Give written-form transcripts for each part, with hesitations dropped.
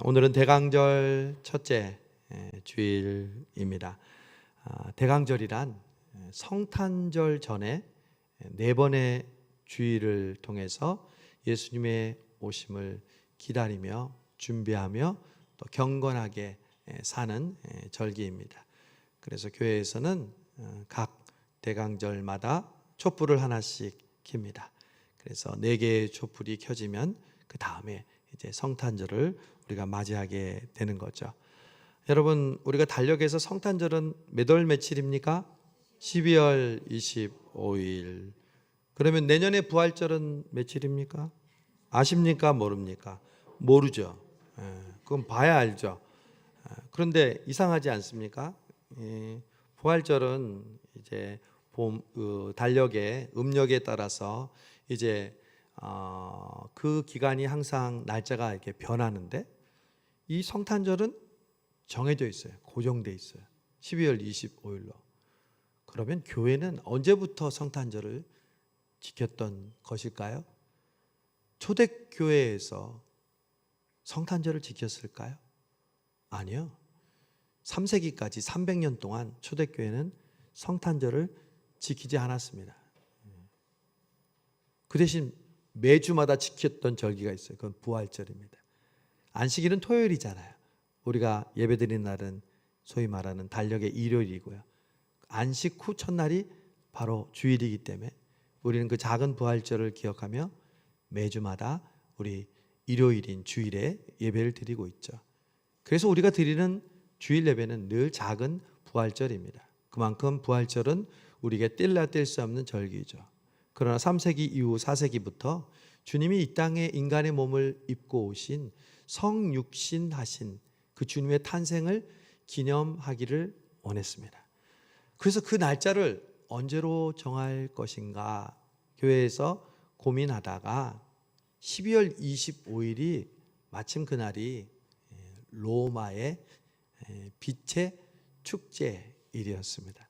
오늘은 대강절 첫째 주일입니다. 대강절이란 성탄절 전에 네 번의 주일을 통해서 예수님의 오심을 기다리며 준비하며 또 경건하게 사는 절기입니다. 그래서 교회에서는 각 대강절마다 촛불을 하나씩 켭니다. 그래서 4개의 촛불이 켜지면 그 다음에 이제 성탄절을 우리가 맞이하게 되는 거죠. 여러분, 우리가 달력에서 성탄절은 몇 월 며칠입니까? 12월 25일. 그러면 내년에 부활절은 며칠입니까? 아십니까? 모릅니까? 모르죠. 그건 봐야 알죠. 그런데 이상하지 않습니까? 부활절은 이제 달력의 음력에 따라서 이제 그 기간이 항상 날짜가 이렇게 변하는데 이 성탄절은 정해져 있어요. 고정돼 있어요. 12월 25일로. 그러면 교회는 언제부터 성탄절을 지켰던 것일까요? 초대교회에서 성탄절을 지켰을까요? 아니요. 3세기까지 300년 동안 초대교회는 성탄절을 지키지 않았습니다. 그 대신 매주마다 지켰던 절기가 있어요. 그건 부활절입니다. 안식일은 토요일이잖아요. 우리가 예배드리는 날은 소위 말하는 달력의 일요일이고요. 안식 후 첫날이 바로 주일이기 때문에 우리는 그 작은 부활절을 기억하며 매주마다 우리 일요일인 주일에 예배를 드리고 있죠. 그래서 우리가 드리는 주일 예배는 늘 작은 부활절입니다. 그만큼 부활절은 우리에게 뗄래야 뗄 수 없는 절기죠. 그러나 3세기 이후 4세기부터 주님이 이 땅에 인간의 몸을 입고 오신 성육신하신 그 주님의 탄생을 기념하기를 원했습니다. 그래서 그 날짜를 언제로 정할 것인가 교회에서 고민하다가 12월 25일이 마침 그날이 로마의 빛의 축제일이었습니다.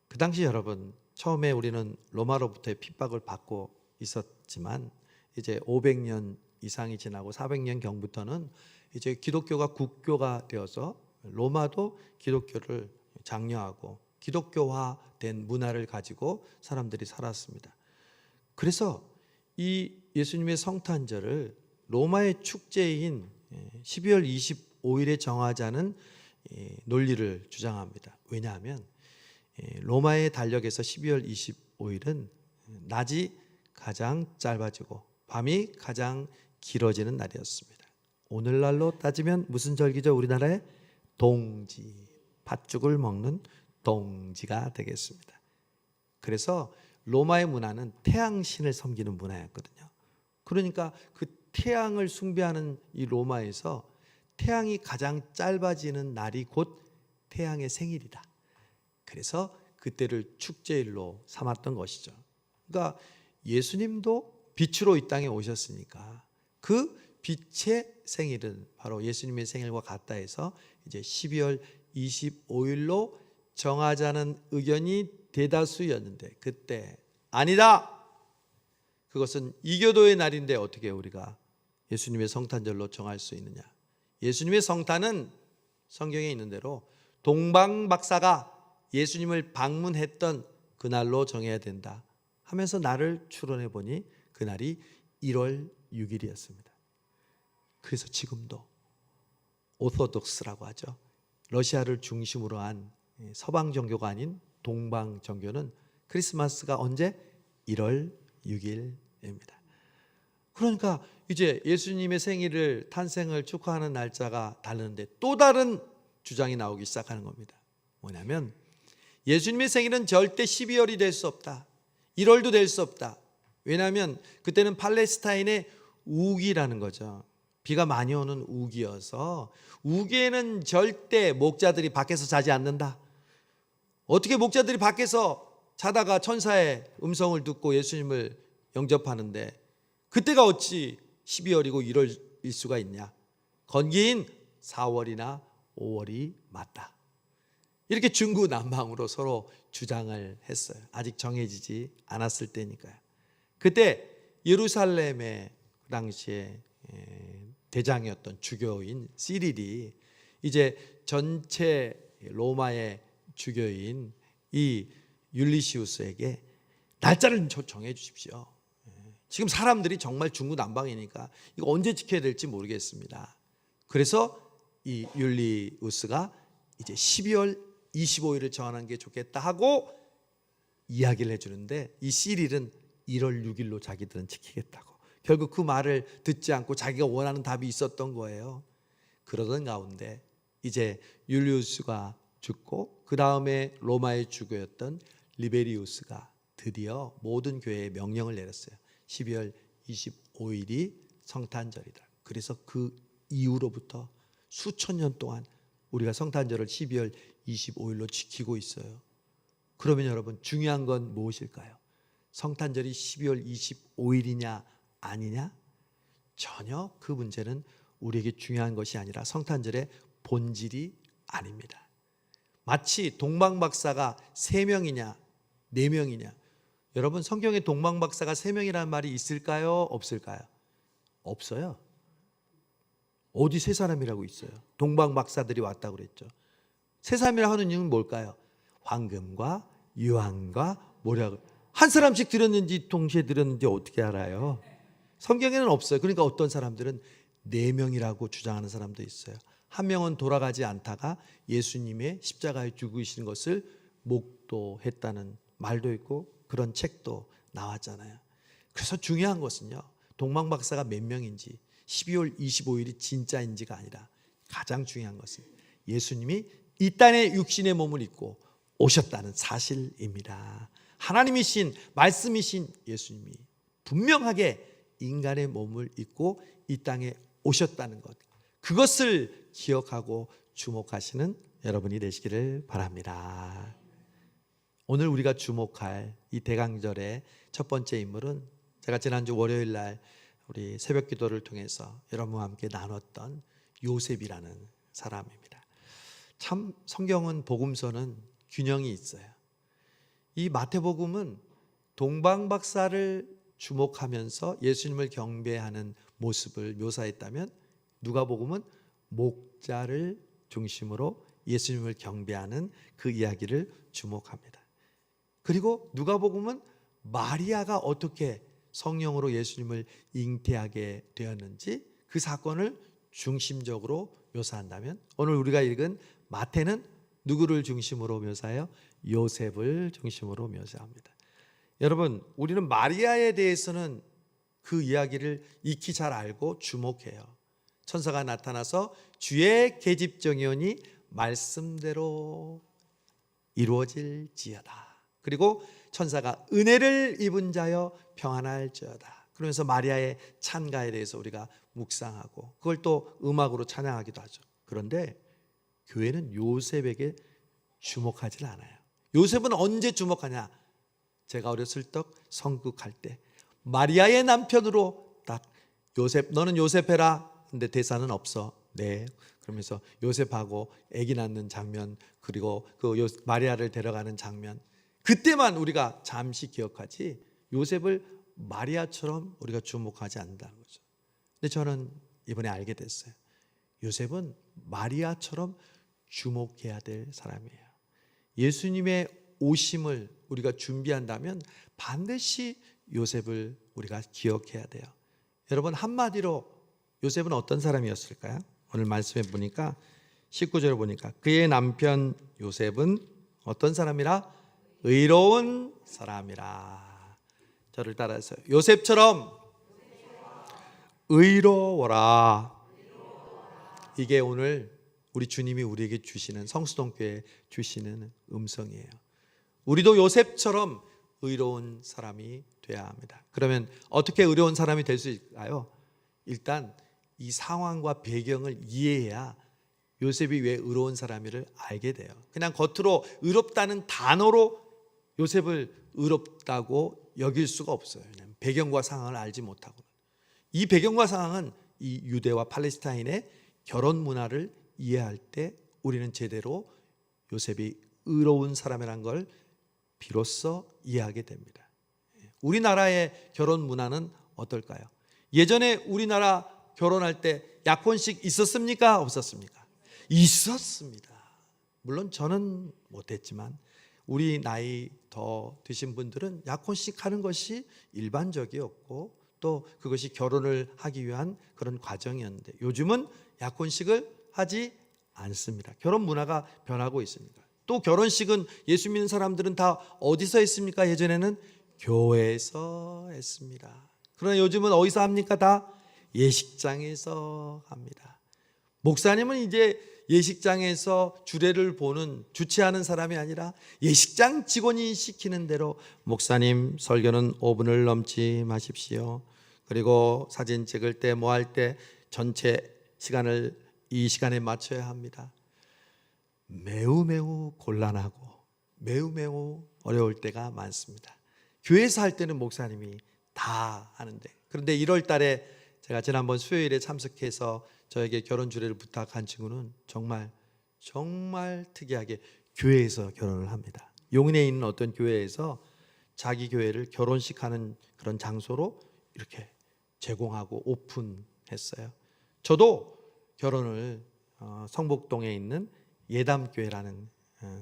그 당시 여러분, 처음에 우리는 로마로부터의 핍박을 받고 있었지만 이제 500년 이상이 지나고 400년 경부터는 이제 기독교가 국교가 되어서 로마도 기독교를 장려하고 기독교화된 문화를 가지고 사람들이 살았습니다. 그래서 이 예수님의 성탄절을 로마의 축제인 12월 25일에 정하자는 논리를 주장합니다. 왜냐하면 로마의 달력에서 12월 25일은 낮이 가장 짧아지고 밤이 가장 길어지는 날이었습니다. 오늘날로 따지면 무슨 절기죠? 우리나라의 동지, 팥죽을 먹는 동지가 되겠습니다. 그래서 로마의 문화는 태양신을 섬기는 문화였거든요. 그러니까 그 태양을 숭배하는 이 로마에서 태양이 가장 짧아지는 날이 곧 태양의 생일이다. 그래서 그때를 축제일로 삼았던 것이죠. 그러니까 예수님도 빛으로 이 땅에 오셨으니까 그 빛의 생일은 바로 예수님의 생일과 같다 해서 이제 12월 25일로 정하자는 의견이 대다수였는데 그때 아니다. 그것은 이교도의 날인데 어떻게 우리가 예수님의 성탄절로 정할 수 있느냐. 예수님의 성탄은 성경에 있는 대로 동방박사가 예수님을 방문했던 그날로 정해야 된다 하면서 날을 추론해 보니 그날이 1월 6일이었습니다. 그래서 지금도 오소독스라고 하죠. 러시아를 중심으로 한 서방 종교가 아닌 동방 종교는 크리스마스가 언제? 1월 6일입니다. 그러니까 이제 예수님의 생일을 탄생을 축하하는 날짜가 다르는데 또 다른 주장이 나오기 시작하는 겁니다. 뭐냐면 예수님의 생일은 절대 12월이 될 수 없다. 1월도 될 수 없다. 왜냐하면 그때는 팔레스타인의 우기라는 거죠. 비가 많이 오는 우기여서 우기에는 절대 목자들이 밖에서 자지 않는다. 어떻게 목자들이 밖에서 자다가 천사의 음성을 듣고 예수님을 영접하는데 그때가 어찌 12월이고 1월일 수가 있냐. 건기인 4월이나 5월이 맞다. 이렇게 중구난방으로 서로 주장을 했어요. 아직 정해지지 않았을 때니까요. 그때 예루살렘에 그 당시에 대장이었던 주교인 시릴이 이제 전체 로마의 주교인 이 율리시우스에게 날짜를 정해 주십시오. 지금 사람들이 정말 중구난방이니까 이거 언제 지켜야 될지 모르겠습니다. 그래서 이 율리우스가 이제 12월 25일을 정하는 게 좋겠다 하고 이야기를 해주는데 이 시릴은 1월 6일로 자기들은 지키겠다고. 결국 그 말을 듣지 않고 자기가 원하는 답이 있었던 거예요. 그러던 가운데 이제 율리우스가 죽고 그 다음에 로마의 주교였던 리베리우스가 드디어 모든 교회에 명령을 내렸어요. 12월 25일이 성탄절이다. 그래서 그 이후로부터 수천 년 동안 우리가 성탄절을 12월 25일로 지키고 있어요. 그러면 여러분 중요한 건 무엇일까요? 성탄절이 12월 25일이냐 아니냐? 전혀 그 문제는 우리에게 중요한 것이 아니라 성탄절의 본질이 아닙니다. 마치 동방박사가 3명이냐 4명이냐. 여러분 성경에 동방박사가 3명이라는 말이 있을까요? 없을까요? 없어요. 어디 3사람이라고 있어요? 동방박사들이 왔다고 그랬죠. 3사람이라고 하는 이유는 뭘까요? 황금과 유황과 모략을 한 사람씩 드렸는지 동시에 드렸는지 어떻게 알아요? 성경에는 없어요. 그러니까 어떤 사람들은 4명이라고 주장하는 사람도 있어요. 한 명은 돌아가지 않다가 예수님의 십자가에 죽으시는 것을 목도했다는 말도 있고 그런 책도 나왔잖아요. 그래서 중요한 것은요, 동방박사가 몇 명인지 12월 25일이 진짜인지가 아니라 가장 중요한 것은 예수님이 이 땅에 육신의 몸을 입고 오셨다는 사실입니다. 하나님이신 말씀이신 예수님이 분명하게 인간의 몸을 입고 이 땅에 오셨다는 것, 그것을 기억하고 주목하시는 여러분이 되시기를 바랍니다. 오늘 우리가 주목할 이 대강절의 첫 번째 인물은 제가 지난주 월요일 날 우리 새벽 기도를 통해서 여러분과 함께 나눴던 요셉이라는 사람입니다. 참 성경은 복음서는 균형이 있어요. 이 마태복음은 동방박사를 주목하면서 예수님을 경배하는 모습을 묘사했다면 누가복음은 목자를 중심으로 예수님을 경배하는 그 이야기를 주목합니다. 그리고 누가복음은 마리아가 어떻게 성령으로 예수님을 잉태하게 되었는지 그 사건을 중심적으로 묘사한다면 오늘 우리가 읽은 마태는 누구를 중심으로 묘사해요? 요셉을 중심으로 묘사합니다. 여러분, 우리는 마리아에 대해서는 그 이야기를 익히 잘 알고 주목해요. 천사가 나타나서 주의 계집종이오니 말씀대로 이루어질지어다. 그리고 천사가 은혜를 입은 자여 평안할지어다. 그러면서 마리아의 찬가에 대해서 우리가 묵상하고 그걸 또 음악으로 찬양하기도 하죠. 그런데 교회는 요셉에게 주목하지 않아요. 요셉은 언제 주목하냐? 제가 어렸을 적 성극할 때 마리아의 남편으로 딱 요셉, 너는 요셉해라. 근데 대사는 없어. 네. 그러면서 요셉하고 아기 낳는 장면, 그리고 그 마리아를 데려가는 장면, 그때만 우리가 잠시 기억하지 요셉을 마리아처럼 우리가 주목하지 않는다는 거죠. 근데 저는 이번에 알게 됐어요. 요셉은 마리아처럼 주목해야 될 사람이에요. 예수님의 오심을 우리가 준비한다면 반드시 요셉을 우리가 기억해야 돼요. 여러분, 한마디로 요셉은 어떤 사람이었을까요? 오늘 말씀해 보니까 19절을 보니까 그의 남편 요셉은 어떤 사람이라? 의로운 사람이라. 저를 따라서 요셉처럼 의로워라. 이게 오늘 우리 주님이 우리에게 주시는, 성수동교회 주시는 음성이에요. 우리도 요셉처럼 의로운 사람이 돼야 합니다. 그러면 어떻게 의로운 사람이 될 수 있을까요? 일단 이 상황과 배경을 이해해야 요셉이 왜 의로운 사람인지를 알게 돼요. 그냥 겉으로 의롭다는 단어로 요셉을 의롭다고 여길 수가 없어요. 왜냐하면 배경과 상황을 알지 못하고. 이 배경과 상황은 이 유대와 팔레스타인의 결혼 문화를 이해할 때 우리는 제대로 요셉이 의로운 사람이라는 걸 비로소 이해하게 됩니다. 우리나라의 결혼 문화는 어떨까요? 예전에 우리나라 결혼할 때 약혼식 있었습니까? 없었습니까? 있었습니다. 물론 저는 못했지만 우리 나이 더 드신 분들은 약혼식 하는 것이 일반적이었고 또 그것이 결혼을 하기 위한 그런 과정이었는데 요즘은 약혼식을 하지 않습니다. 결혼 문화가 변하고 있습니다. 또 결혼식은 예수 믿는 사람들은 다 어디서 했습니까? 예전에는 교회에서 했습니다. 그러나 요즘은 어디서 합니까? 다 예식장에서 합니다. 목사님은 이제 예식장에서 주례를 보는 주최하는 사람이 아니라 예식장 직원이 시키는 대로 목사님 설교는 5분을 넘지 마십시오. 그리고 사진 찍을 때 뭐 할 때 전체 시간을 이 시간에 맞춰야 합니다. 매우 곤란하고 매우 어려울 때가 많습니다. 교회에서 할 때는 목사님이 다 하는데 그런데 1월 달에 제가 지난번 수요일에 참석해서 저에게 결혼 주례를 부탁한 친구는 정말 특이하게 교회에서 결혼을 합니다. 용인에 있는 어떤 교회에서 자기 교회를 결혼식 하는 그런 장소로 이렇게 제공하고 오픈했어요. 저도 결혼을 성북동에 있는 예담교회라는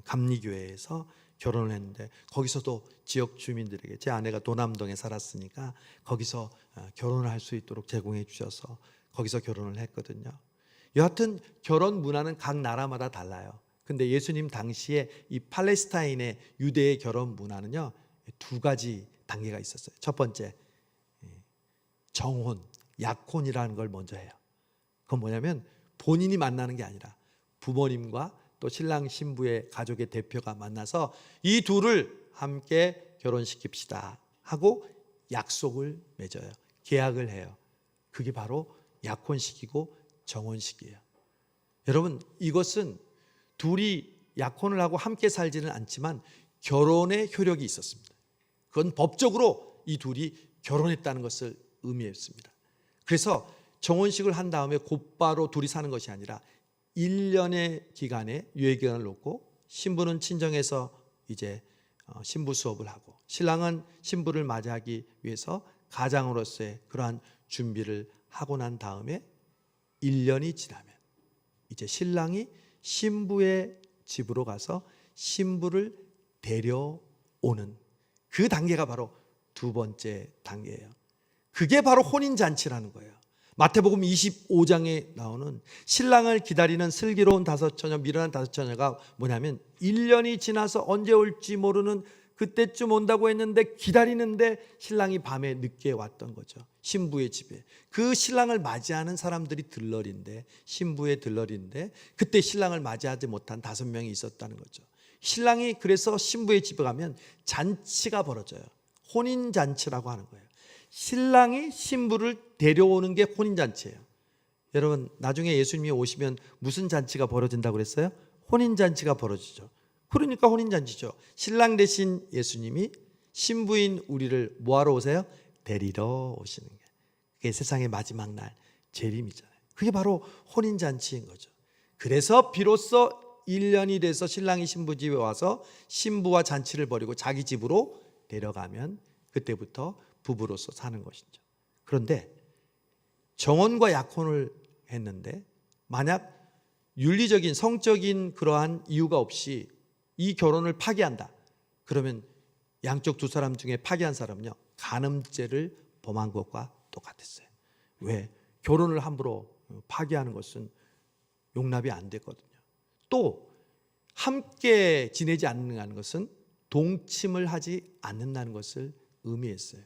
감리교회에서 결혼을 했는데 거기서도 지역 주민들에게 제 아내가 도남동에 살았으니까 거기서 결혼을 할 수 있도록 제공해 주셔서 거기서 결혼을 했거든요. 여하튼 결혼 문화는 각 나라마다 달라요. 근데 예수님 당시에 이 팔레스타인의 유대의 결혼 문화는요 2가지 단계가 있었어요. 첫 번째 정혼, 약혼이라는 걸 먼저 해요. 그건 뭐냐면 본인이 만나는 게 아니라 부모님과 또 신랑 신부의 가족의 대표가 만나서 이 둘을 함께 결혼시킵시다 하고 약속을 맺어요. 계약을 해요. 그게 바로 약혼식이고 정혼식이에요. 여러분 이것은 둘이 약혼을 하고 함께 살지는 않지만 결혼의 효력이 있었습니다. 그건 법적으로 이 둘이 결혼했다는 것을 의미했습니다. 그래서 정혼식을 한 다음에 곧바로 둘이 사는 것이 아니라 1년의 기간에 유예기간을 놓고 신부는 친정에서 이제 신부 수업을 하고 신랑은 신부를 맞이하기 위해서 가장으로서의 그러한 준비를 하고 난 다음에 1년이 지나면 이제 신랑이 신부의 집으로 가서 신부를 데려오는 그 단계가 바로 2번째 단계예요. 그게 바로 혼인잔치라는 거예요. 마태복음 25장에 나오는 신랑을 기다리는 슬기로운 5처녀, 미련한 5처녀가 뭐냐면 1년이 지나서 언제 올지 모르는 그때쯤 온다고 했는데 기다리는데 신랑이 밤에 늦게 왔던 거죠. 신부의 집에. 그 신랑을 맞이하는 사람들이 들러리인데 신부의 들러리인데 그때 신랑을 맞이하지 못한 5명이 있었다는 거죠. 신랑이 그래서 신부의 집에 가면 잔치가 벌어져요. 혼인잔치라고 하는 거예요. 신랑이 신부를 데려오는 게 혼인잔치예요. 여러분 나중에 예수님이 오시면 무슨 잔치가 벌어진다고 그랬어요? 혼인잔치가 벌어지죠. 그러니까 혼인잔치죠. 신랑 대신 예수님이 신부인 우리를 뭐하러 오세요? 데리러 오시는 게. 그게 세상의 마지막 날 재림이잖아요. 그게 바로 혼인잔치인 거죠. 그래서 비로소 1년이 돼서 신랑이 신부 집에 와서 신부와 잔치를 벌이고 자기 집으로 데려가면 그때부터 부부로서 사는 것이죠. 그런데 정혼과 약혼을 했는데 만약 윤리적인 성적인 그러한 이유가 없이 이 결혼을 파기한다. 그러면 양쪽 두 사람 중에 파기한 사람은요 간음죄를 범한 것과 똑같았어요. 왜? 결혼을 함부로 파기하는 것은 용납이 안 됐거든요. 또 함께 지내지 않는 것은 동침을 하지 않는다는 것을 의미했어요.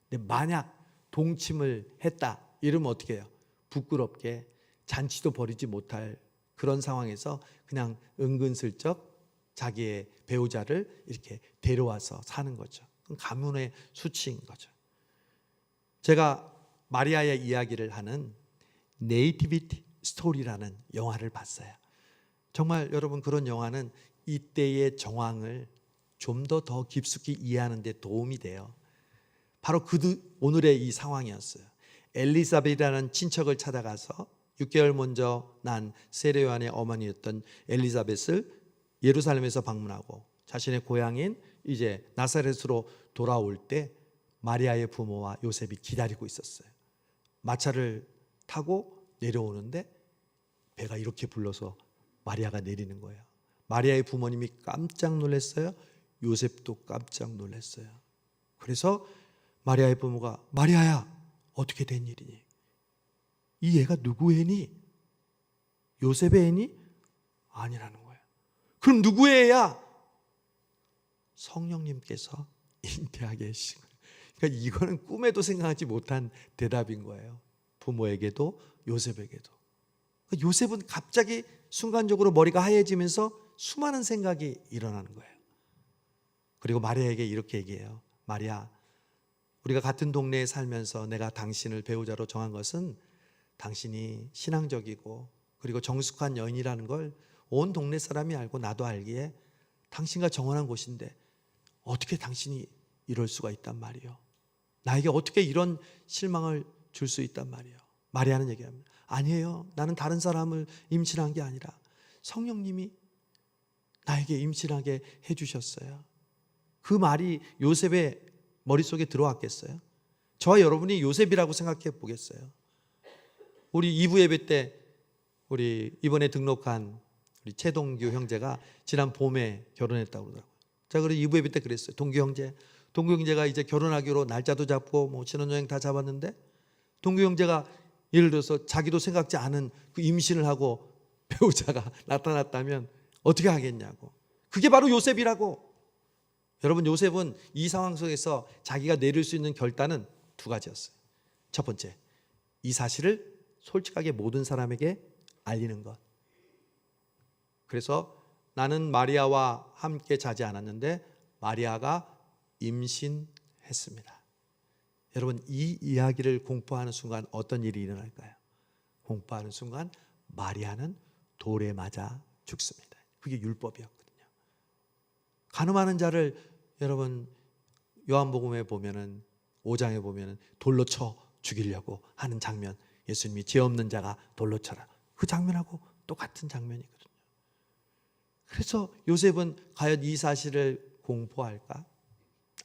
근데 만약 동침을 했다 이러면 어떻게 해요? 부끄럽게 잔치도 벌이지 못할 그런 상황에서 그냥 은근슬쩍 자기의 배우자를 이렇게 데려와서 사는 거죠. 그건 가문의 수치인 거죠. 제가 마리아의 이야기를 하는 네이티비티 스토리라는 영화를 봤어요. 정말 여러분 그런 영화는 이때의 정황을 좀 더 깊숙이 이해하는 데 도움이 돼요. 바로 오늘의 이 상황이었어요. 엘리사벳이라는 친척을 찾아가서 6개월 먼저 난 세례요한의 어머니였던 엘리사벳을 예루살렘에서 방문하고 자신의 고향인 이제 나사렛으로 돌아올 때 마리아의 부모와 요셉이 기다리고 있었어요. 마차를 타고 내려오는데 배가 이렇게 불러서 마리아가 내리는 거예요. 마리아의 부모님이 깜짝 놀랐어요. 요셉도 깜짝 놀랐어요. 그래서 마리아의 부모가 마리아야 어떻게 된 일이니? 이 애가 누구의 애니? 요셉의 애니? 아니라는 거예요. 그럼 누구의 애야? 성령님께서 잉태하게 하신 거예요. 그러니까 이거는 꿈에도 생각하지 못한 대답인 거예요. 부모에게도 요셉에게도. 그러니까 요셉은 갑자기 순간적으로 머리가 하얘지면서 수많은 생각이 일어나는 거예요. 그리고 마리아에게 이렇게 얘기해요. 마리아, 우리가 같은 동네에 살면서 내가 당신을 배우자로 정한 것은 당신이 신앙적이고 그리고 정숙한 여인이라는 걸 온 동네 사람이 알고 나도 알기에 당신과 정원한 곳인데 어떻게 당신이 이럴 수가 있단 말이요. 나에게 어떻게 이런 실망을 줄 수 있단 말이요. 마리아는 얘기합니다. 아니에요. 나는 다른 사람을 임신한 게 아니라 성령님이 나에게 임신하게 해주셨어요. 그 말이 요셉의 머릿속에 들어왔겠어요? 저와 여러분이 요셉이라고 생각해 보겠어요? 우리 2부 예배 때 우리 이번에 등록한 우리 최동규 형제가 지난 봄에 결혼했다고 그러더라고요. 제가 그래서 2부 예배 때 그랬어요. 동규 형제가 이제 결혼하기로 날짜도 잡고 뭐 신혼여행 다 잡았는데 동규 형제가 예를 들어서 자기도 생각지 않은 그 임신을 하고 배우자가 나타났다면 어떻게 하겠냐고. 그게 바로 요셉이라고. 여러분, 요셉은 이 상황 속에서 자기가 내릴 수 있는 결단은 두 가지였어요. 첫 번째, 이 사실을 솔직하게 모든 사람에게 알리는 것. 그래서 나는 마리아와 함께 자지 않았는데 마리아가 임신했습니다. 여러분, 이 이야기를 공포하는 순간 어떤 일이 일어날까요? 공포하는 순간 마리아는 돌에 맞아 죽습니다. 그게 율법이었거든요. 간음하는 자를 여러분 요한복음에 보면은 5장에 보면은 돌로 쳐 죽이려고 하는 장면, 예수님이 죄 없는 자가 돌로 쳐라. 그 장면하고 똑같은 장면이거든요. 그래서 요셉은 과연 이 사실을 공포할까?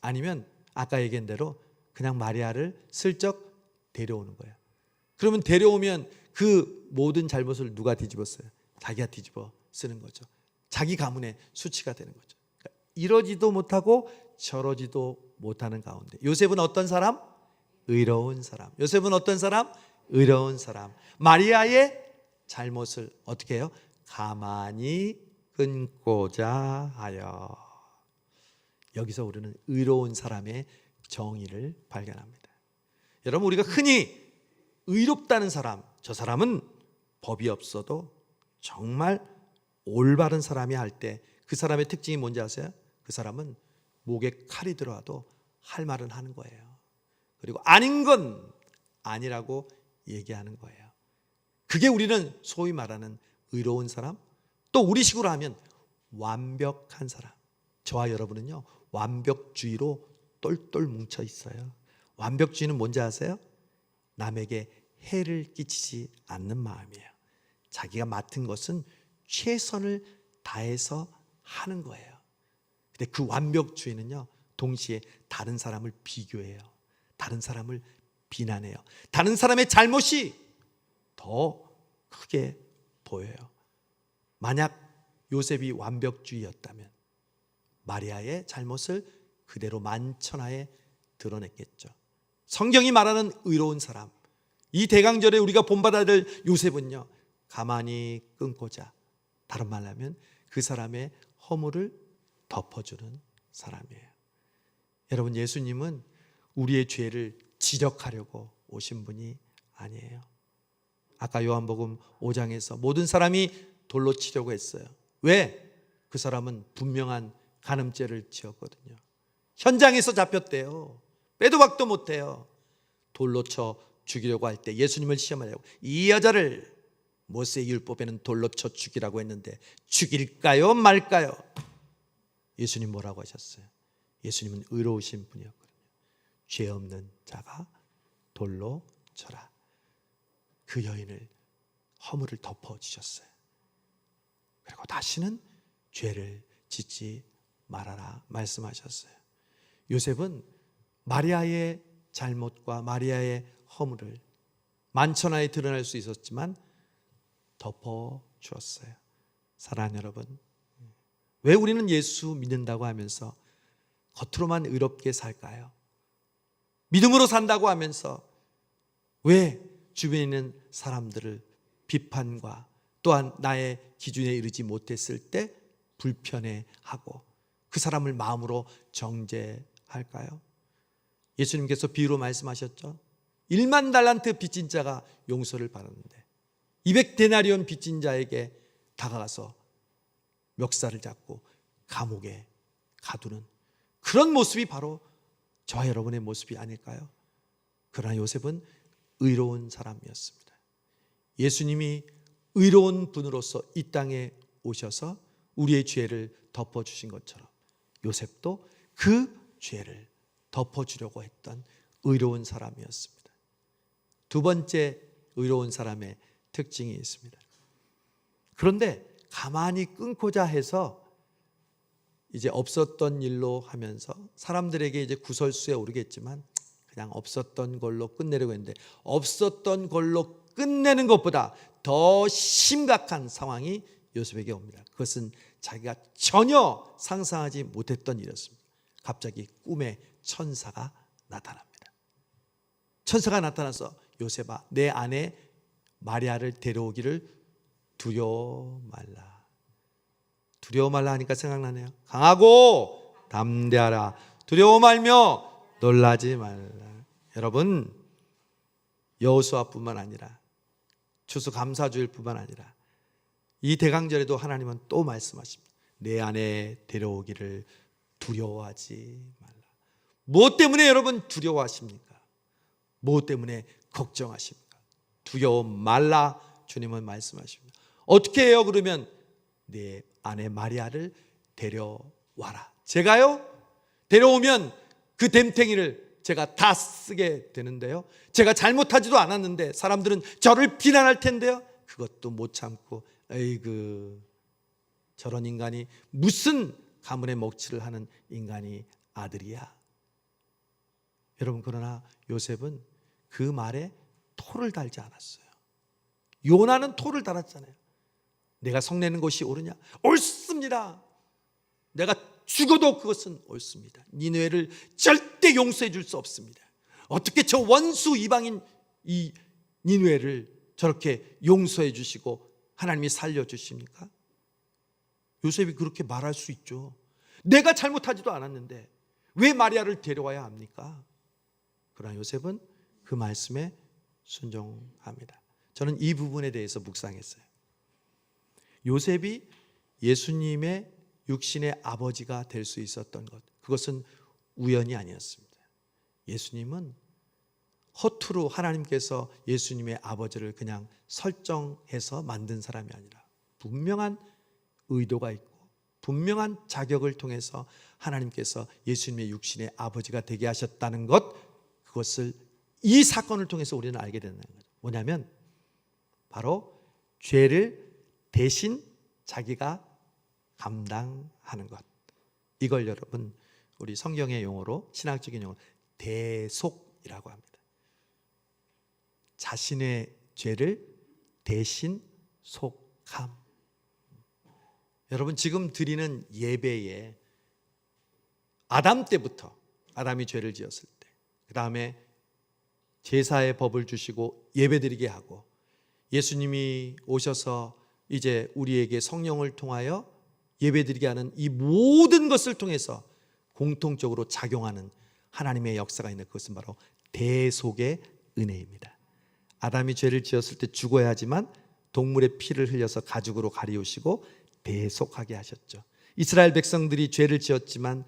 아니면 아까 얘기한 대로 그냥 마리아를 슬쩍 데려오는 거예요. 그러면 데려오면 그 모든 잘못을 누가 뒤집었어요? 자기가 뒤집어 쓰는 거죠. 자기 가문의 수치가 되는 거죠. 그러니까 이러지도 못하고 저러지도 못하는 가운데 요셉은 어떤 사람? 의로운 사람. 요셉은 어떤 사람? 의로운 사람. 마리아의 잘못을 어떻게 해요? 가만히 끊고자 하여. 여기서 우리는 의로운 사람의 정의를 발견합니다. 여러분, 우리가 흔히 의롭다는 사람, 저 사람은 법이 없어도 정말 올바른 사람이 할 때 그 사람의 특징이 뭔지 아세요? 그 사람은 목에 칼이 들어와도 할 말은 하는 거예요. 그리고 아닌 건 아니라고 얘기하는 거예요. 그게 우리는 소위 말하는 의로운 사람, 또 우리식으로 하면 완벽한 사람. 저와 여러분은요, 완벽주의로 똘똘 뭉쳐 있어요. 완벽주의는 뭔지 아세요? 남에게 해를 끼치지 않는 마음이에요. 자기가 맡은 것은 최선을 다해서 하는 거예요. 근데 그 완벽주의는요, 동시에 다른 사람을 비교해요. 다른 사람을 비난해요. 다른 사람의 잘못이 더 크게 보여요. 만약 요셉이 완벽주의였다면 마리아의 잘못을 그대로 만천하에 드러냈겠죠. 성경이 말하는 의로운 사람, 이 대강절에 우리가 본받아야 될 요셉은요, 가만히 끊고자, 다른 말로 하면 그 사람의 허물을 덮어주는 사람이에요. 여러분, 예수님은 우리의 죄를 지적하려고 오신 분이 아니에요. 아까 요한복음 5장에서 모든 사람이 돌로 치려고 했어요. 왜? 그 사람은 분명한 간음죄를 지었거든요. 현장에서 잡혔대요. 빼도 박도 못해요. 돌로 쳐 죽이려고 할 때 예수님을 시험하려고, 이 여자를 모세의 율법에는 돌로 쳐 죽이라고 했는데 죽일까요 말까요? 예수님 뭐라고 하셨어요? 예수님은 의로우신 분이었거든요. 죄 없는 자가 돌로 쳐라. 그 여인을 허물을 덮어주셨어요. 그리고 다시는 죄를 짓지 말아라 말씀하셨어요. 요셉은 마리아의 잘못과 마리아의 허물을 만천하에 드러날 수 있었지만 덮어주었어요. 사랑하는 여러분, 왜 우리는 예수 믿는다고 하면서 겉으로만 의롭게 살까요? 믿음으로 산다고 하면서 왜 주변에 있는 사람들을 비판과 또한 나의 기준에 이르지 못했을 때 불편해하고 그 사람을 마음으로 정죄할까요? 예수님께서 비유로 말씀하셨죠. 1만 달란트 빚진 자가 용서를 받았는데 200데나리온 빚진 자에게 다가가서 멱살을 잡고 감옥에 가두는 그런 모습이 바로 저와 여러분의 모습이 아닐까요? 그러나 요셉은 의로운 사람이었습니다. 예수님이 의로운 분으로서 이 땅에 오셔서 우리의 죄를 덮어주신 것처럼 요셉도 그 죄를 덮어주려고 했던 의로운 사람이었습니다. 두 번째 의로운 사람의 특징이 있습니다. 그런데 가만히 끊고자 해서 이제 없었던 일로 하면서 사람들에게 이제 구설수에 오르겠지만 그냥 없었던 걸로 끝내려고 했는데 없었던 걸로 끝내는 것보다 더 심각한 상황이 요셉에게 옵니다. 그것은 자기가 전혀 상상하지 못했던 일이었습니다. 갑자기 꿈에 천사가 나타납니다. 천사가 나타나서 요셉아, 내 아내 마리아를 데려오기를 두려워 말라. 두려워 말라 하니까 생각나네요. 강하고 담대하라. 두려워 말며 놀라지 말라. 여러분, 여호수아뿐만 아니라 추수감사주일 뿐만 아니라 이 대강절에도 하나님은 또 말씀하십니다. 내 아내 데려오기를 두려워하지 말라. 무엇 때문에 여러분 두려워하십니까? 무엇 때문에 걱정하십니까? 두려워 말라 주님은 말씀하십니다. 어떻게 해요? 그러면 내 아내 마리아를 데려와라. 제가요? 데려오면 그 댐탱이를 제가 다 쓰게 되는데요. 제가 잘못하지도 않았는데 사람들은 저를 비난할 텐데요. 그것도 못 참고 에이그 저런 인간이 무슨 가문의 먹칠을 하는 인간이 아들이야. 여러분, 그러나 요셉은 그 말에 토를 달지 않았어요. 요나는 토를 달았잖아요. 내가 성내는 것이 옳으냐? 옳습니다. 내가 죽어도 그것은 옳습니다. 니느웨를 절대 용서해 줄 수 없습니다. 어떻게 저 원수 이방인 이 니느웨를 저렇게 용서해 주시고 하나님이 살려주십니까? 요셉이 그렇게 말할 수 있죠. 내가 잘못하지도 않았는데 왜 마리아를 데려와야 합니까? 그러나 요셉은 그 말씀에 순종합니다. 저는 이 부분에 대해서 묵상했어요. 요셉이 예수님의 육신의 아버지가 될 수 있었던 것, 그것은 우연이 아니었습니다. 예수님은 허투루 하나님께서 예수님의 아버지를 그냥 설정해서 만든 사람이 아니라 분명한 의도가 있고 분명한 자격을 통해서 하나님께서 예수님의 육신의 아버지가 되게 하셨다는 것, 그것을 이 사건을 통해서 우리는 알게 되는 거죠. 뭐냐면 바로 죄를 대신 자기가 감당하는 것. 이걸 여러분 우리 성경의 용어로, 신학적인 용어로 대속이라고 합니다. 자신의 죄를 대신 속함. 여러분, 지금 드리는 예배에 아담 때부터, 아담이 죄를 지었을 때, 그 다음에 제사의 법을 주시고 예배드리게 하고 예수님이 오셔서 이제 우리에게 성령을 통하여 예배드리게 하는 이 모든 것을 통해서 공통적으로 작용하는 하나님의 역사가 있는, 그것은 바로 대속의 은혜입니다. 아담이 죄를 지었을 때 죽어야 하지만 동물의 피를 흘려서 가죽으로 가리우시고 대속하게 하셨죠. 이스라엘 백성들이 죄를 지었지만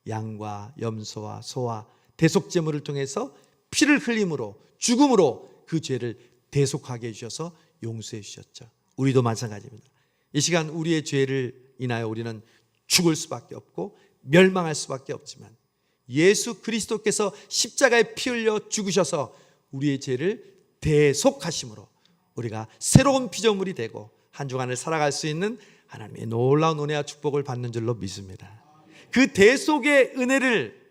양과 염소와 소와 대속제물을 통해서 피를 흘림으로, 죽음으로 그 죄를 대속하게 해주셔서 용서해 주셨죠. 우리도 마찬가지입니다. 이 시간 우리의 죄를 인하여 우리는 죽을 수밖에 없고 멸망할 수밖에 없지만 예수 그리스도께서 십자가에 피 흘려 죽으셔서 우리의 죄를 대속하심으로 우리가 새로운 피조물이 되고 한 주간을 살아갈 수 있는 하나님의 놀라운 은혜와 축복을 받는 줄로 믿습니다. 그 대속의 은혜를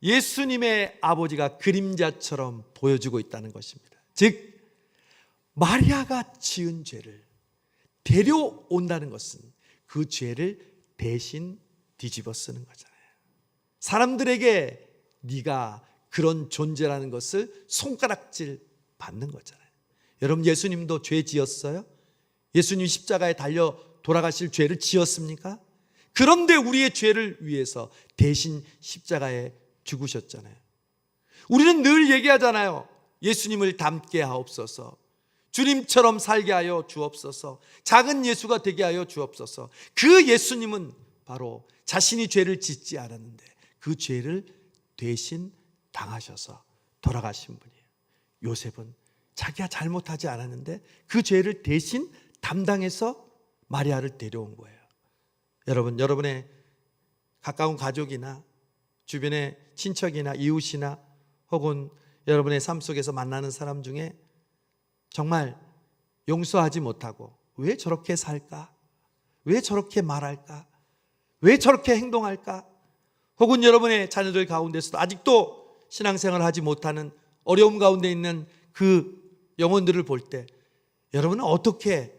예수님의 아버지가 그림자처럼 보여주고 있다는 것입니다. 즉 마리아가 지은 죄를 데려온다는 것은 그 죄를 대신 뒤집어 쓰는 거잖아요. 사람들에게 네가 그런 존재라는 것을 손가락질 받는 거잖아요. 여러분, 예수님도 죄 지었어요? 예수님 십자가에 달려 돌아가실 죄를 지었습니까? 그런데 우리의 죄를 위해서 대신 십자가에 죽으셨잖아요. 우리는 늘 얘기하잖아요. 예수님을 닮게 하옵소서, 주님처럼 살게 하여 주옵소서, 작은 예수가 되게 하여 주옵소서. 그 예수님은 바로 자신이 죄를 짓지 않았는데 그 죄를 대신 당하셔서 돌아가신 분이에요. 요셉은 자기가 잘못하지 않았는데 그 죄를 대신 담당해서 마리아를 데려온 거예요. 여러분, 여러분의 가까운 가족이나 주변의 친척이나 이웃이나 혹은 여러분의 삶 속에서 만나는 사람 중에 정말 용서하지 못하고 왜 저렇게 살까? 왜 저렇게 말할까? 왜 저렇게 행동할까? 혹은 여러분의 자녀들 가운데서도 아직도 신앙생활을 하지 못하는 어려움 가운데 있는 그 영혼들을 볼 때 여러분은 어떻게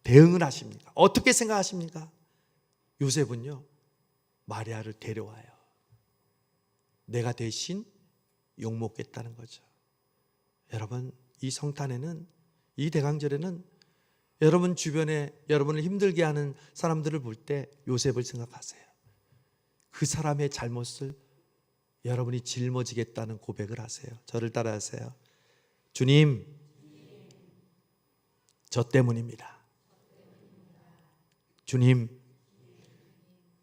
대응을 하십니까? 어떻게 생각하십니까? 요셉은요, 마리아를 데려와요. 내가 대신 욕먹겠다는 거죠. 여러분, 이 성탄에는, 이 대강절에는 여러분 주변에 여러분을 힘들게 하는 사람들을 볼 때 요셉을 생각하세요. 그 사람의 잘못을 여러분이 짊어지겠다는 고백을 하세요. 저를 따라하세요. 주님, 저 때문입니다. 주님,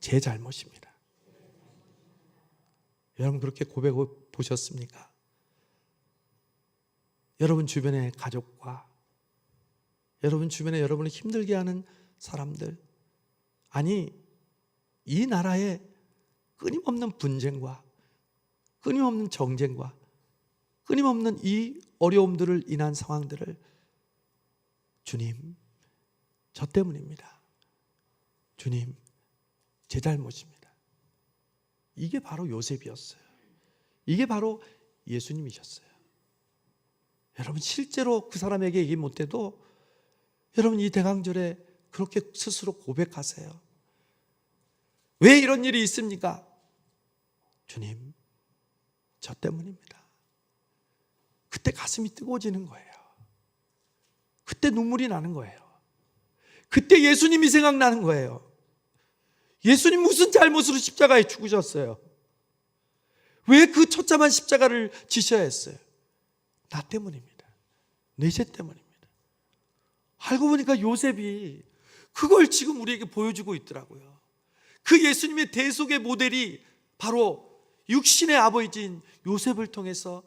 제 잘못입니다. 여러분 그렇게 고백해 보셨습니까? 여러분 주변의 가족과 여러분 주변에 여러분을 힘들게 하는 사람들, 아니 이 나라의 끊임없는 분쟁과 끊임없는 정쟁과 끊임없는 이 어려움들을 인한 상황들을 주님, 저 때문입니다. 주님, 제 잘못입니다. 이게 바로 요셉이었어요. 이게 바로 예수님이셨어요. 여러분 실제로 그 사람에게 얘기 못해도 여러분 이 대강절에 그렇게 스스로 고백하세요. 왜 이런 일이 있습니까? 주님, 저 때문입니다. 그때 가슴이 뜨거워지는 거예요. 그때 눈물이 나는 거예요. 그때 예수님이 생각나는 거예요. 예수님 무슨 잘못으로 십자가에 죽으셨어요? 왜 그 처참한 십자가를 지셔야 했어요? 나 때문입니다. 내 죄 때문입니다. 알고 보니까 요셉이 그걸 지금 우리에게 보여주고 있더라고요. 그 예수님의 대속의 모델이 바로 육신의 아버지인 요셉을 통해서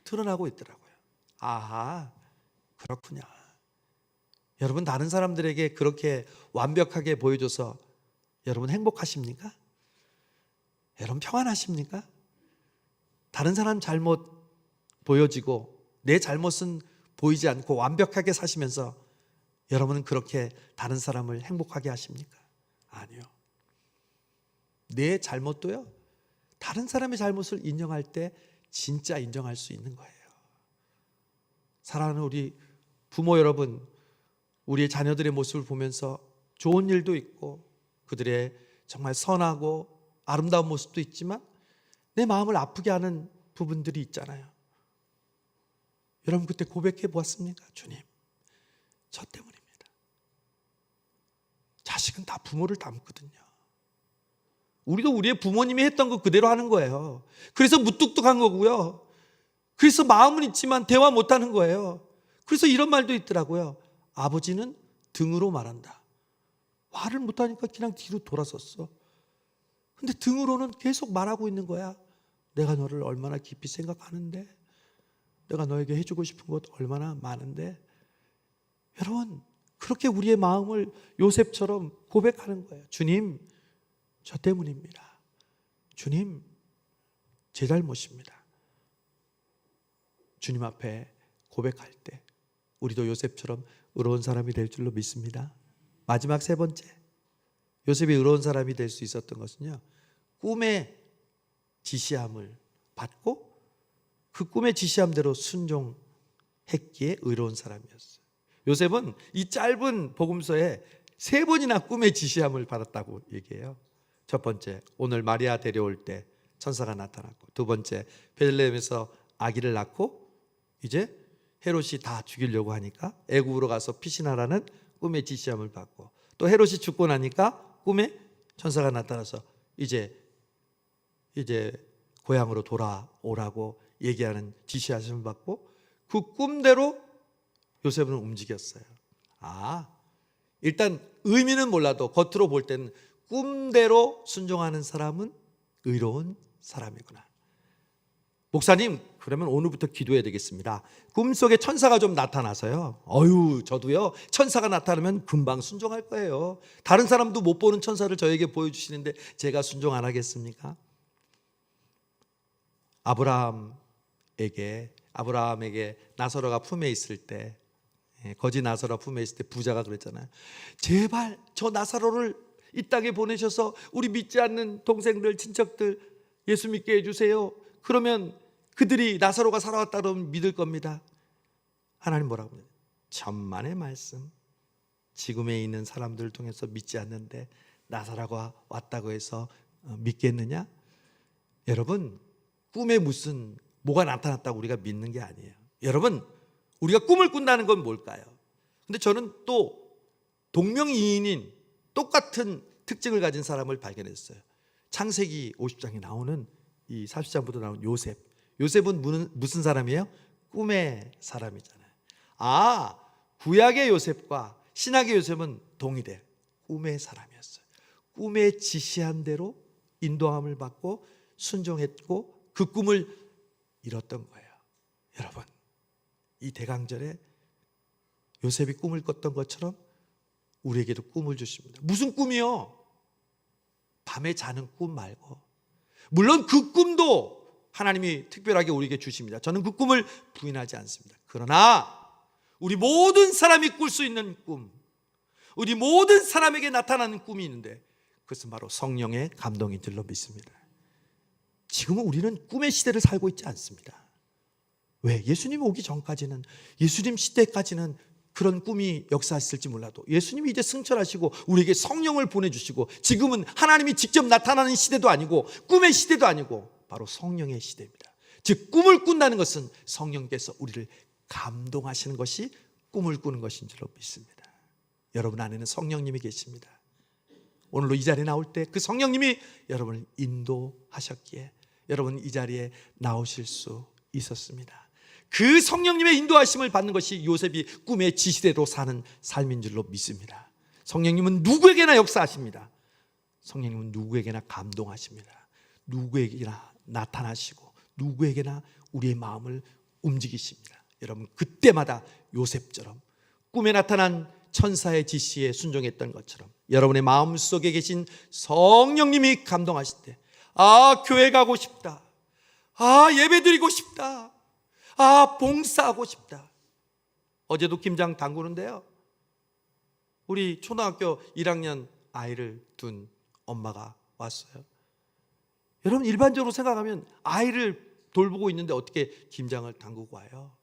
드러나고 있더라고요. 아하, 그렇구나. 여러분 다른 사람들에게 그렇게 완벽하게 보여줘서 여러분 행복하십니까? 여러분 평안하십니까? 다른 사람 잘못 보여지고 내 잘못은 보이지 않고 완벽하게 사시면서 여러분은 그렇게 다른 사람을 행복하게 하십니까? 아니요. 내 잘못도요, 다른 사람의 잘못을 인정할 때 진짜 인정할 수 있는 거예요. 사랑하는 우리 부모 여러분, 우리의 자녀들의 모습을 보면서 좋은 일도 있고 그들의 정말 선하고 아름다운 모습도 있지만 내 마음을 아프게 하는 부분들이 있잖아요. 여러분 그때 고백해 보았습니까? 주님, 저 때문입니다. 자식은 다 부모를 닮거든요. 우리도 우리의 부모님이 했던 거 그대로 하는 거예요. 그래서 무뚝뚝한 거고요. 그래서 마음은 있지만 대화 못하는 거예요. 그래서 이런 말도 있더라고요. 아버지는 등으로 말한다. 말을 못하니까 그냥 뒤로 돌아섰어. 근데 등으로는 계속 말하고 있는 거야. 내가 너를 얼마나 깊이 생각하는데, 내가 너에게 해주고 싶은 것 얼마나 많은데. 여러분 그렇게 우리의 마음을 요셉처럼 고백하는 거예요. 주님, 저 때문입니다. 주님, 제 잘못입니다. 주님 앞에 고백할 때 우리도 요셉처럼 의로운 사람이 될 줄로 믿습니다. 마지막 세 번째, 요셉이 의로운 사람이 될 수 있었던 것은요, 꿈의 지시함을 받고 그 꿈의 지시한 대로 순종했기에 의로운 사람이었어요. 요셉은 이 짧은 복음서에 3번이나 꿈의 지시함을 받았다고 얘기해요. 첫 번째, 오늘 마리아 데려올 때 천사가 나타났고, 두 번째, 베들레헴에서 아기를 낳고 이제 헤롯이 다 죽이려고 하니까 애굽으로 가서 피신하라는 꿈의 지시함을 받고, 또 헤롯이 죽고 나니까 꿈에 천사가 나타나서 이제 고향으로 돌아오라고 얘기하는 지시하심을 받고, 그 꿈대로 요셉은 움직였어요. 일단 의미는 몰라도 겉으로 볼 때는 꿈대로 순종하는 사람은 의로운 사람이구나. 목사님, 그러면 오늘부터 기도해야 되겠습니다. 꿈속에 천사가 좀 나타나서요, 저도요, 천사가 나타나면 금방 순종할 거예요. 다른 사람도 못 보는 천사를 저에게 보여주시는데 제가 순종 안 하겠습니까? 아브라함에게 나사로가 품에 있을 때, 거지 나사로가 품에 있을 때 부자가 그랬잖아요. 제발 저 나사로를 이 땅에 보내셔서 우리 믿지 않는 동생들, 친척들 예수 믿게 해주세요. 그러면 그들이 나사로가 살아왔다 그러면 믿을 겁니다. 하나님 뭐라고 해요? 천만의 말씀. 지금에 있는 사람들을 통해서 믿지 않는데 나사로가 왔다고 해서 믿겠느냐? 여러분, 꿈에 무슨 뭐가 나타났다고 우리가 믿는 게 아니에요. 여러분, 우리가 꿈을 꾼다는 건 뭘까요? 근데 저는 또 동명이인인 똑같은 특징을 가진 사람을 발견했어요. 창세기 50장에 나오는, 이 40장부터 나오는 요셉은 무슨 사람이에요? 꿈의 사람이잖아요. 구약의 요셉과 신약의 요셉은 동일해. 꿈의 사람이었어요. 꿈에 지시한 대로 인도함을 받고 순종했고 그 꿈을 이뤘던 거예요. 여러분, 이 대강절에 요셉이 꿈을 꿨던 것처럼 우리에게도 꿈을 주십니다. 무슨 꿈이요? 밤에 자는 꿈 말고, 물론 그 꿈도 하나님이 특별하게 우리에게 주십니다. 저는 그 꿈을 부인하지 않습니다. 그러나 우리 모든 사람이 꿀 수 있는 꿈, 우리 모든 사람에게 나타나는 꿈이 있는데 그것은 바로 성령의 감동인 줄로 믿습니다. 지금은 우리는 꿈의 시대를 살고 있지 않습니다. 왜? 예수님 오기 전까지는, 예수님 시대까지는 그런 꿈이 역사했을지 몰라도 예수님이 이제 승천하시고 우리에게 성령을 보내주시고 지금은 하나님이 직접 나타나는 시대도 아니고 꿈의 시대도 아니고 바로 성령의 시대입니다. 즉 꿈을 꾼다는 것은 성령께서 우리를 감동하시는 것이 꿈을 꾸는 것인 줄로 믿습니다. 여러분 안에는 성령님이 계십니다. 오늘도 이 자리에 나올 때 그 성령님이 여러분을 인도하셨기에 여러분 이 자리에 나오실 수 있었습니다. 그 성령님의 인도하심을 받는 것이 요셉이 꿈의 지시대로 사는 삶인 줄로 믿습니다. 성령님은 누구에게나 역사하십니다. 성령님은 누구에게나 감동하십니다. 누구에게나 나타나시고 누구에게나 우리의 마음을 움직이십니다. 여러분 그때마다 요셉처럼 꿈에 나타난 천사의 지시에 순종했던 것처럼 여러분의 마음속에 계신 성령님이 감동하실 때 교회 가고 싶다, 예배 드리고 싶다, 봉사하고 싶다. 어제도 김장 담그는데요, 우리 초등학교 1학년 아이를 둔 엄마가 왔어요. 여러분 일반적으로 생각하면 아이를 돌보고 있는데 어떻게 김장을 담그고 와요?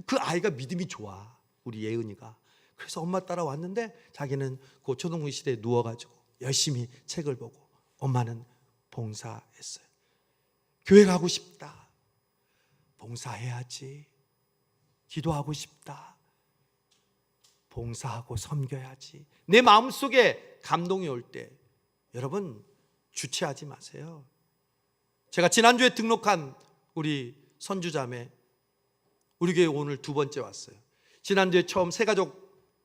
그 아이가 믿음이 좋아, 우리 예은이가. 그래서 엄마 따라왔는데 자기는 그 초등부 시대에 누워가지고 열심히 책을 보고 엄마는 봉사했어요. 교회 가고 싶다, 봉사해야지. 기도하고 싶다, 봉사하고 섬겨야지. 내 마음속에 감동이 올 때 여러분 주체하지 마세요. 제가 지난주에 등록한 우리 선주자매, 우리 교회 오늘 2번째 왔어요. 지난주에 처음 새가족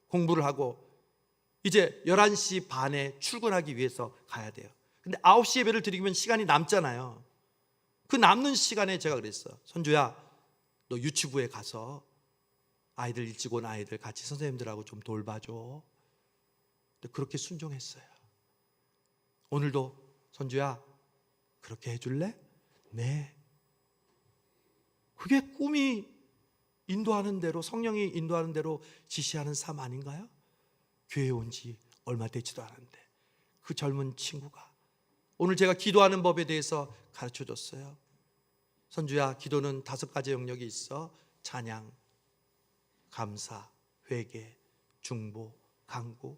공부를 하고 이제 11시 반에 출근하기 위해서 가야 돼요. 근데 9시 예배를 드리면 시간이 남잖아요. 그 남는 시간에 제가 그랬어. 선주야, 너 유치부에 가서 아이들 일찍 온 아이들 같이 선생님들하고 좀 돌봐줘. 근데 그렇게 순종했어요. 오늘도 선주야, 그렇게 해줄래? 네. 그게 꿈이 인도하는 대로, 성령이 인도하는 대로 지시하는 삶 아닌가요? 교회에 온 지 얼마 되지도 않았는데 그 젊은 친구가 오늘 제가 기도하는 법에 대해서 가르쳐 줬어요. 선주야, 기도는 5가지 영역이 있어. 찬양, 감사, 회개, 중보, 간구.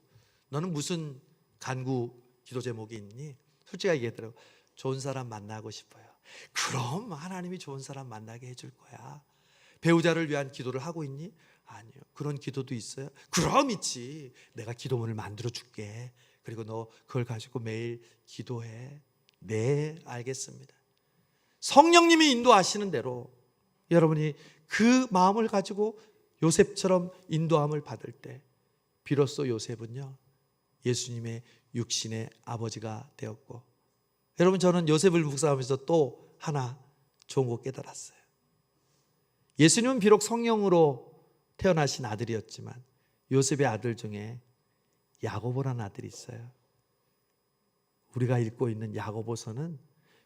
너는 무슨 간구 기도 제목이 있니? 솔직하게 얘기하더라고. 좋은 사람 만나고 싶어요. 그럼 하나님이 좋은 사람 만나게 해줄 거야. 배우자를 위한 기도를 하고 있니? 아니요. 그런 기도도 있어요? 그럼 있지. 내가 기도문을 만들어 줄게. 그리고 너 그걸 가지고 매일 기도해. 네, 알겠습니다. 성령님이 인도하시는 대로 여러분이 그 마음을 가지고 요셉처럼 인도함을 받을 때 비로소 요셉은요, 예수님의 육신의 아버지가 되었고, 여러분, 저는 요셉을 묵상하면서 또 하나 좋은 거 깨달았어요. 예수님은 비록 성령으로 태어나신 아들이었지만 요셉의 아들 중에 야고보라는 아들이 있어요. 우리가 읽고 있는 야고보서는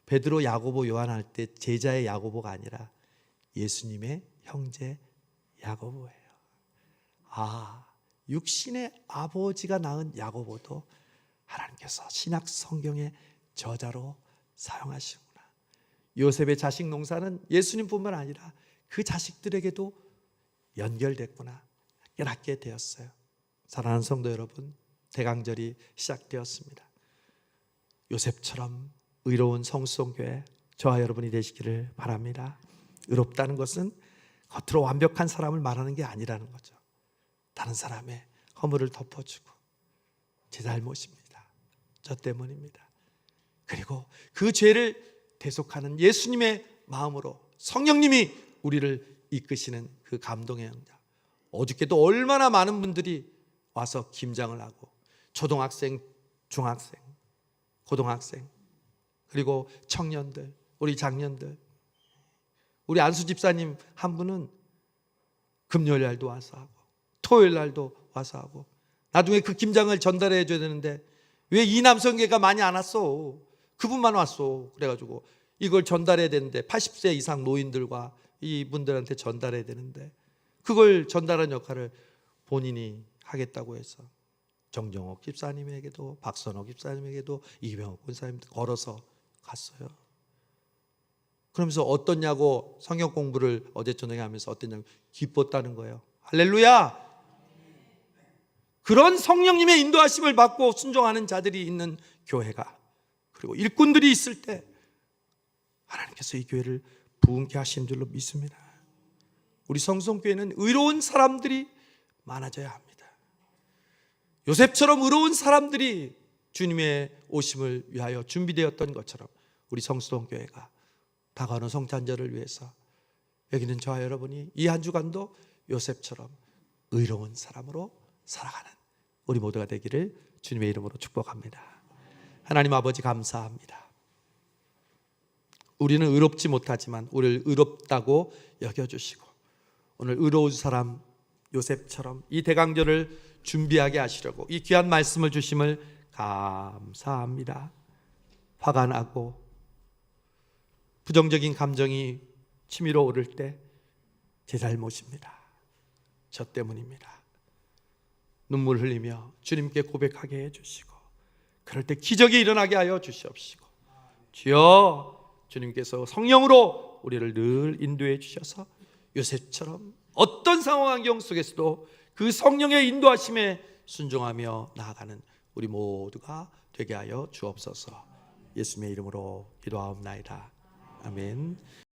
베드로, 야고보, 요한 할 때 제자의 야고보가 아니라 예수님의 형제 야고보예요. 아, 육신의 아버지가 낳은 야고보도 하나님께서 신약 성경의 저자로 사용하시구나. 요셉의 자식 농사는 예수님뿐만 아니라 그 자식들에게도 연결됐구나 깨닫게 되었어요. 사랑하는 성도 여러분, 대강절이 시작되었습니다. 요셉처럼 의로운 성수성교회 저와 여러분이 되시기를 바랍니다. 의롭다는 것은 겉으로 완벽한 사람을 말하는 게 아니라는 거죠. 다른 사람의 허물을 덮어주고, 제 잘못입니다, 저 때문입니다, 그리고 그 죄를 대속하는 예수님의 마음으로 성령님이 우리를 이끄시는 그 감동의 영장. 어저께도 얼마나 많은 분들이 와서 김장을 하고, 초등학생, 중학생, 고등학생, 그리고 청년들, 우리 장년들, 우리 안수 집사님 한 분은 금요일 날도 와서 하고 토요일 날도 와서 하고, 나중에 그 김장을 전달해 줘야 되는데 왜 이 남성계가 많이 안 왔어? 그분만 왔어. 그래가지고 이걸 전달해야 되는데 80세 이상 노인들과 이분들한테 전달해야 되는데 그걸 전달한 역할을 본인이 하겠다고 해서 정정옥 집사님에게도 박선옥 집사님에게도 이병옥 권사님도 걸어서 갔어요. 그러면서 어떻냐고 성경 공부를 어제 저녁에 하면서 어땠냐고 기뻤다는 거예요. 할렐루야! 그런 성령님의 인도하심을 받고 순종하는 자들이 있는 교회가, 그리고 일꾼들이 있을 때 하나님께서 이 교회를 부흥케 하신 줄로 믿습니다. 우리 성성교회는 의로운 사람들이 많아져야 합니다. 요셉처럼 의로운 사람들이 주님의 오심을 위하여 준비되었던 것처럼 우리 성수동교회가 다가오는 성탄절을 위해서 여기는 저와 여러분이 이 한 주간도 요셉처럼 의로운 사람으로 살아가는 우리 모두가 되기를 주님의 이름으로 축복합니다. 하나님 아버지, 감사합니다. 우리는 의롭지 못하지만 우리를 의롭다고 여겨주시고 오늘 의로운 사람 요셉처럼 이 대강절을 준비하게 하시려고 이 귀한 말씀을 주심을 감사합니다. 화가 나고 부정적인 감정이 치밀어 오를 때 제 잘못입니다, 저 때문입니다, 눈물 흘리며 주님께 고백하게 해주시고 그럴 때 기적이 일어나게 하여 주시옵시고, 주여, 주님께서 성령으로 우리를 늘 인도해 주셔서 요셉처럼 어떤 상황 환경 속에서도 그 성령의 인도하심에 순종하며 나아가는 우리 모두가 되게 하여 주옵소서. 예수님의 이름으로 기도하옵나이다. 아멘.